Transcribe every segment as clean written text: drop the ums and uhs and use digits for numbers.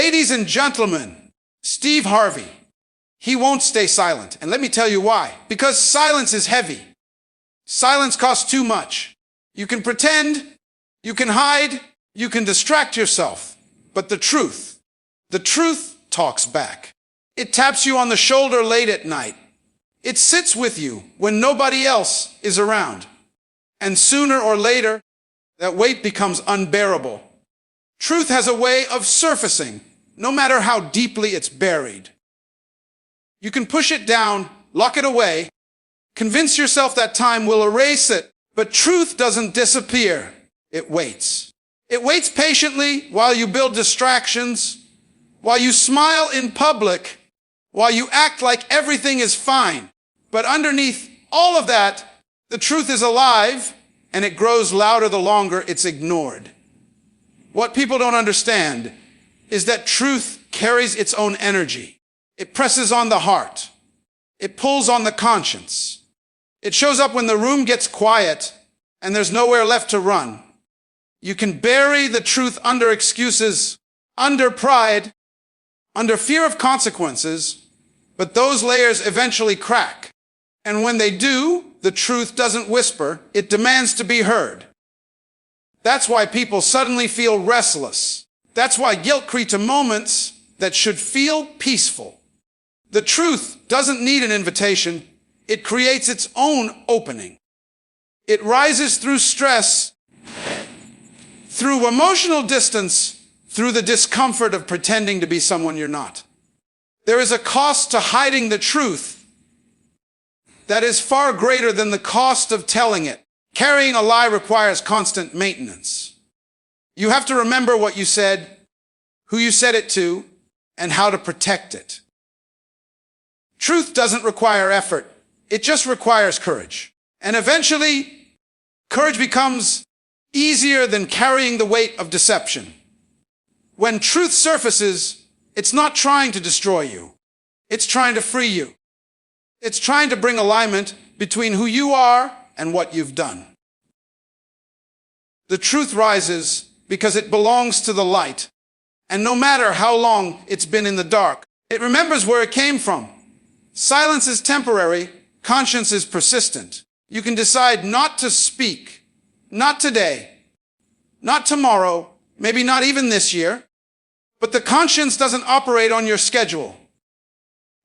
Ladies and gentlemen, Steve Harvey. He won't stay silent. And let me tell you why. Because silence is heavy. Silence costs too much. You can pretend, you can hide, you can distract yourself. But the truth talks back. It taps you on the shoulder late at night. It sits with you when nobody else is around. And sooner or later, that weight becomes unbearable. Truth has a way of surfacing, no matter how deeply it's buried. You can push it down, lock it away, convince yourself that time will erase it, but truth doesn't disappear. It waits. It waits patiently while you build distractions, while you smile in public, while you act like everything is fine. But underneath all of that, the truth is alive, and it grows louder the longer it's ignored. What people don't understand is that truth carries its own energy. It presses on the heart. It pulls on the conscience. It shows up when the room gets quiet and there's nowhere left to run. You can bury the truth under excuses, under pride, under fear of consequences, but those layers eventually crack. And when they do, the truth doesn't whisper, it demands to be heard. That's why people suddenly feel restless. That's why guilt creeps in moments that should feel peaceful. The truth doesn't need an invitation. It creates its own opening. It rises through stress, through emotional distance, through the discomfort of pretending to be someone you're not. There is a cost to hiding the truth that is far greater than the cost of telling it. Carrying a lie requires constant maintenance. You have to remember what you said, who you said it to, and how to protect it. Truth doesn't require effort. It just requires courage. And eventually, courage becomes easier than carrying the weight of deception. When truth surfaces, it's not trying to destroy you. It's trying to free you. It's trying to bring alignment between who you are and what you've done. The truth rises because it belongs to the light. And no matter how long it's been in the dark, it remembers where it came from. Silence is temporary. Conscience is persistent. You can decide not to speak. Not today. Not tomorrow. Maybe not even this year. But the conscience doesn't operate on your schedule.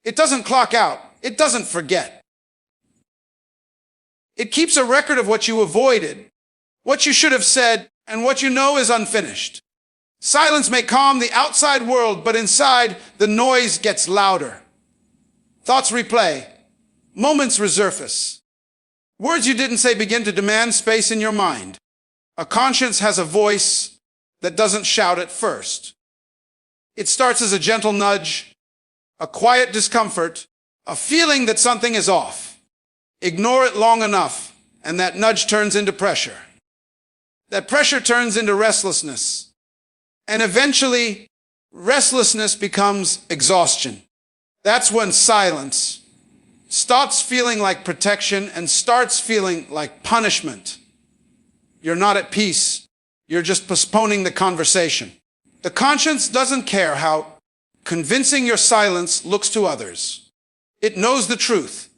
It doesn't clock out. It doesn't forget. It keeps a record of what you avoided, what you should have said, and what you know is unfinished. Silence may calm the outside world, but inside, the noise gets louder. Thoughts replay. Moments resurface. Words you didn't say begin to demand space in your mind. A conscience has a voice that doesn't shout at first. It starts as a gentle nudge, a quiet discomfort, a feeling that something is off. Ignore it long enough, and that nudge turns into pressure. That pressure turns into restlessness. And eventually, restlessness becomes exhaustion. That's when silence stops feeling like protection and starts feeling like punishment. You're not at peace. You're just postponing the conversation. The conscience doesn't care how convincing your silence looks to others. It knows the truth.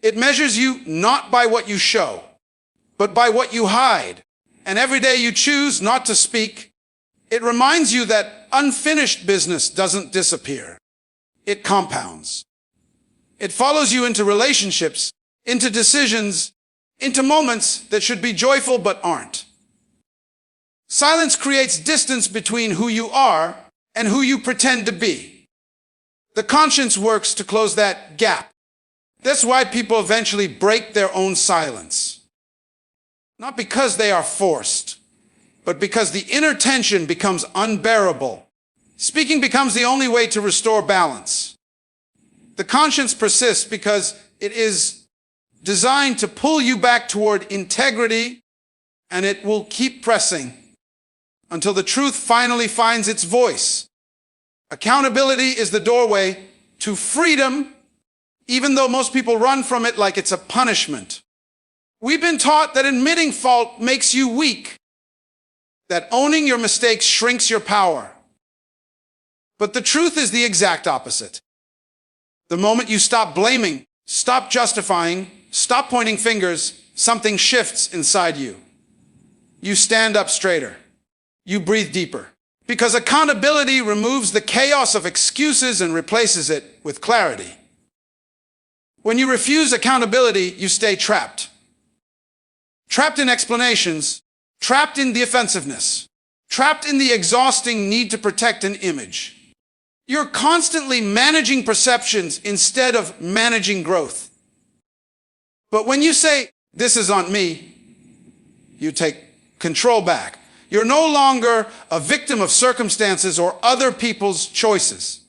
It measures you not by what you show, but by what you hide. And every day you choose not to speak, it reminds you that unfinished business doesn't disappear. It compounds. It follows you into relationships, into decisions, into moments that should be joyful but aren't. Silence creates distance between who you are and who you pretend to be. The conscience works to close that gap. That's why people eventually break their own silence. Not because they are forced, but because the inner tension becomes unbearable. Speaking becomes the only way to restore balance. The conscience persists because it is designed to pull you back toward integrity, and it will keep pressing until the truth finally finds its voice. Accountability is the doorway to freedom, even though most people run from it like it's a punishment. We've been taught that admitting fault makes you weak, that owning your mistakes shrinks your power. But the truth is the exact opposite. The moment you stop blaming, stop justifying, stop pointing fingers, something shifts inside you. You stand up straighter. You breathe deeper. Because accountability removes the chaos of excuses and replaces it with clarity. When you refuse accountability, you stay trapped. Trapped in explanations, trapped in defensiveness, trapped in the exhausting need to protect an image. You're constantly managing perceptions instead of managing growth. But when you say, "This is on me," you take control back. You're no longer a victim of circumstances or other people's choices.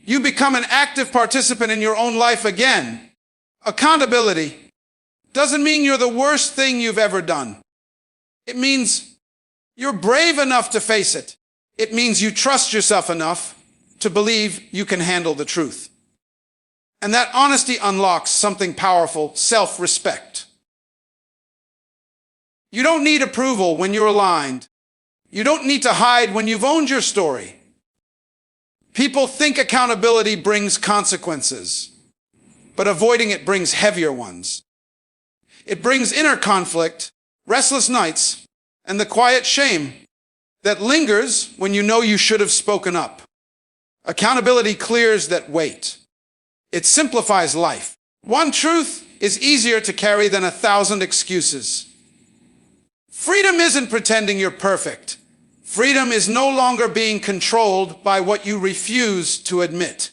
You become an active participant in your own life again. Accountability doesn't mean you're the worst thing you've ever done. It means you're brave enough to face it. It means you trust yourself enough to believe you can handle the truth. And that honesty unlocks something powerful: self-respect. You don't need approval when you're aligned. You don't need to hide when you've owned your story. People think accountability brings consequences, but avoiding it brings heavier ones. It brings inner conflict, restless nights, and the quiet shame that lingers when you know you should have spoken up. Accountability clears that weight. It simplifies life. One truth is easier to carry than 1,000 excuses. Freedom isn't pretending you're perfect. Freedom is no longer being controlled by what you refuse to admit.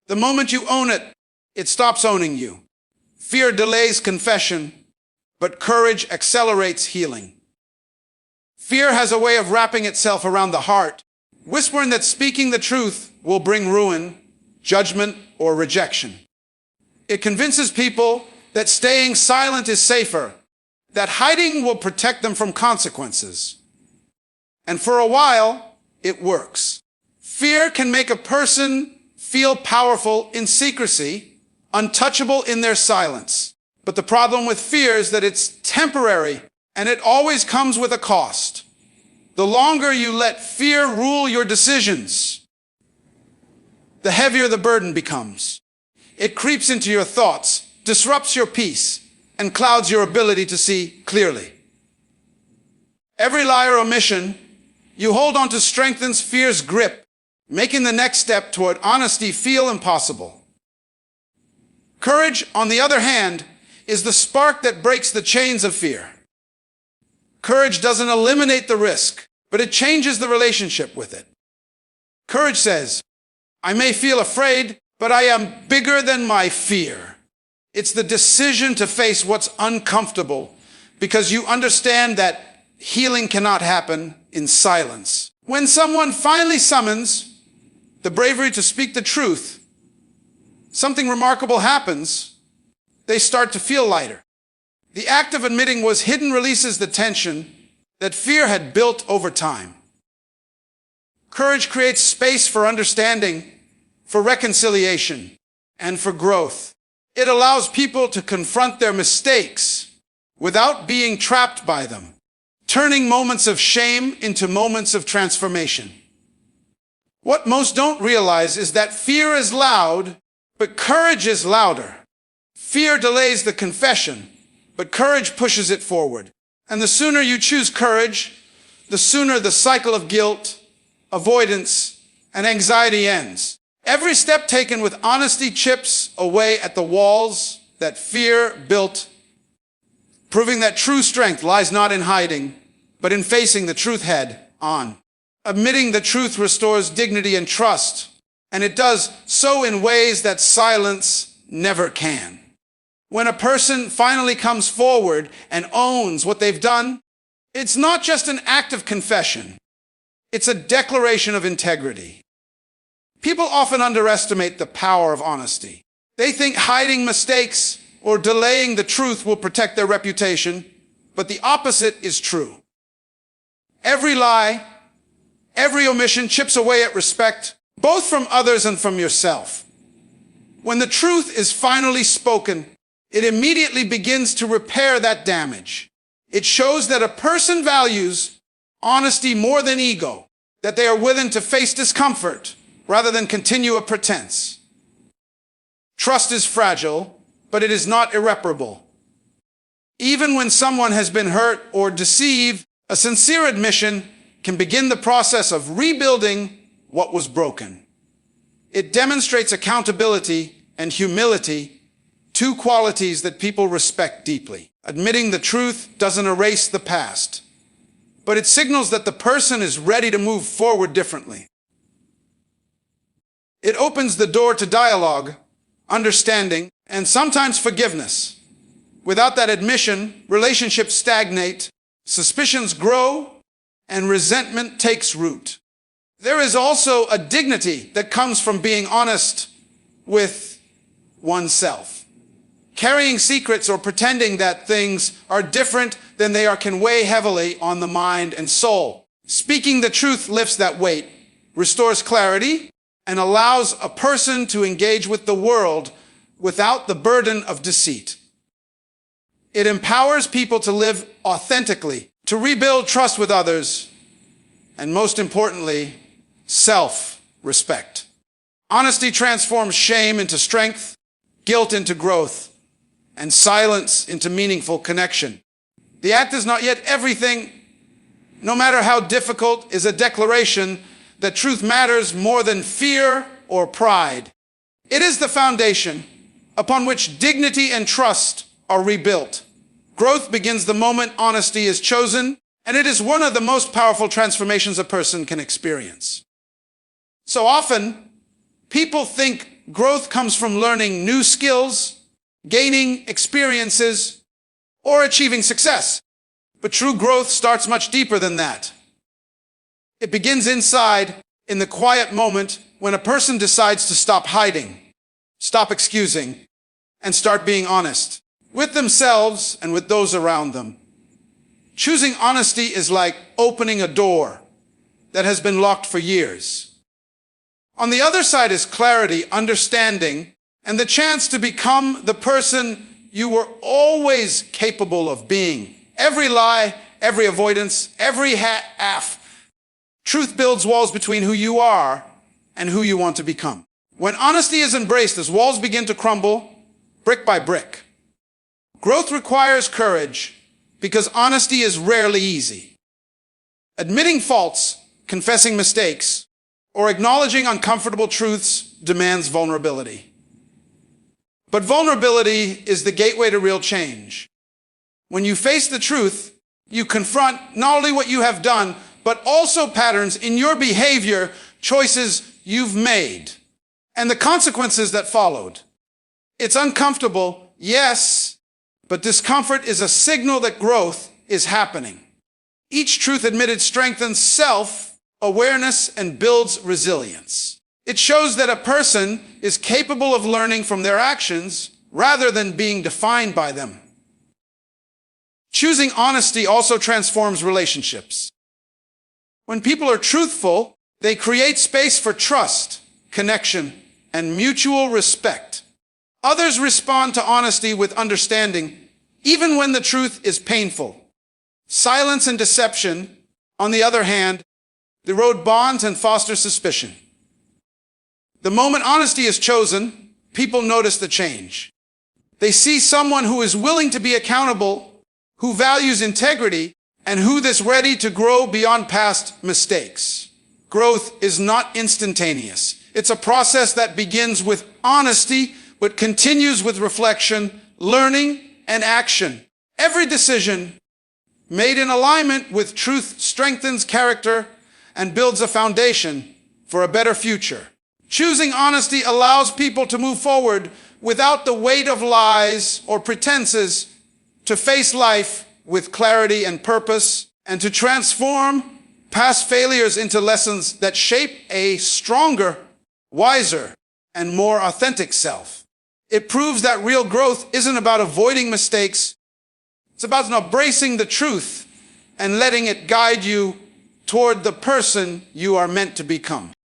The moment you own it, it stops owning you. Fear delays confession, but courage accelerates healing. Fear has a way of wrapping itself around the heart, whispering that speaking the truth will bring ruin, judgment, or rejection. It convinces people that staying silent is safer, that hiding will protect them from consequences. And for a while, it works. Fear can make a person feel powerful in secrecy, untouchable in their silence. But the problem with fear is that it's temporary, and it always comes with a cost. The longer you let fear rule your decisions, the heavier the burden becomes. It creeps into your thoughts, disrupts your peace, and clouds your ability to see clearly. Every lie or omission you hold on to strengthens fear's grip, making the next step toward honesty feel impossible. Courage, on the other hand, is the spark that breaks the chains of fear. Courage doesn't eliminate the risk, but it changes the relationship with it. Courage says, "I may feel afraid, but I am bigger than my fear." It's the decision to face what's uncomfortable because you understand that healing cannot happen in silence. When someone finally summons the bravery to speak the truth, something remarkable happens. They start to feel lighter. The act of admitting was hidden releases the tension that fear had built over time. Courage creates space for understanding, for reconciliation, and for growth. It allows people to confront their mistakes without being trapped by them, turning moments of shame into moments of transformation. What most don't realize is that fear is loud, but courage is louder. Fear delays the confession, but courage pushes it forward. And the sooner you choose courage, the sooner the cycle of guilt, avoidance, and anxiety ends. Every step taken with honesty chips away at the walls that fear built, proving that true strength lies not in hiding, but in facing the truth head on. Admitting the truth restores dignity and trust, and it does so in ways that silence never can. When a person finally comes forward and owns what they've done, it's not just an act of confession. It's a declaration of integrity. People often underestimate the power of honesty. They think hiding mistakes or delaying the truth will protect their reputation, but the opposite is true. Every lie, every omission chips away at respect, both from others and from yourself. When the truth is finally spoken, it immediately begins to repair that damage. It shows that a person values honesty more than ego, that they are willing to face discomfort, rather than continue a pretense. Trust is fragile, but it is not irreparable. Even when someone has been hurt or deceived, a sincere admission can begin the process of rebuilding what was broken. It demonstrates accountability and humility, two qualities that people respect deeply. Admitting the truth doesn't erase the past, but it signals that the person is ready to move forward differently. It opens the door to dialogue, understanding, and sometimes forgiveness. Without that admission, relationships stagnate, suspicions grow, and resentment takes root. There is also a dignity that comes from being honest with oneself. Carrying secrets or pretending that things are different than they are can weigh heavily on the mind and soul. Speaking the truth lifts that weight, restores clarity, and allows a person to engage with the world without the burden of deceit. It empowers people to live authentically, to rebuild trust with others, and most importantly, self-respect. Honesty transforms shame into strength, guilt into growth, and silence into meaningful connection. The act is not yet everything. No matter how difficult, is a declaration that truth matters more than fear or pride. It is the foundation upon which dignity and trust are rebuilt. Growth begins the moment honesty is chosen, and it is one of the most powerful transformations a person can experience. So often, people think growth comes from learning new skills, gaining experiences, or achieving success. But true growth starts much deeper than that. It begins inside, in the quiet moment when a person decides to stop hiding, stop excusing, and start being honest with themselves and with those around them. Choosing honesty is like opening a door that has been locked for years. On the other side is clarity, understanding, and the chance to become the person you were always capable of being. Every lie, every avoidance, every half. Truth builds walls between who you are and who you want to become. When honesty is embraced, as walls begin to crumble, brick by brick. Growth requires courage because honesty is rarely easy. Admitting faults, confessing mistakes, or acknowledging uncomfortable truths demands vulnerability. But vulnerability is the gateway to real change. When you face the truth, you confront not only what you have done, but also patterns in your behavior, choices you've made, and the consequences that followed. It's uncomfortable, yes, but discomfort is a signal that growth is happening. Each truth admitted strengthens self-awareness and builds resilience. It shows that a person is capable of learning from their actions rather than being defined by them. Choosing honesty also transforms relationships. When people are truthful, they create space for trust, connection, and mutual respect. Others respond to honesty with understanding, even when the truth is painful. Silence and deception, on the other hand, erode bonds and foster suspicion. The moment honesty is chosen, people notice the change. They see someone who is willing to be accountable, who values integrity, and who is ready to grow beyond past mistakes. Growth is not instantaneous. It's a process that begins with honesty, but continues with reflection, learning, and action. Every decision made in alignment with truth strengthens character and builds a foundation for a better future. Choosing honesty allows people to move forward without the weight of lies or pretenses, to face life with clarity and purpose, and to transform past failures into lessons that shape a stronger, wiser, and more authentic self. It proves that real growth isn't about avoiding mistakes. It's about embracing the truth and letting it guide you toward the person you are meant to become.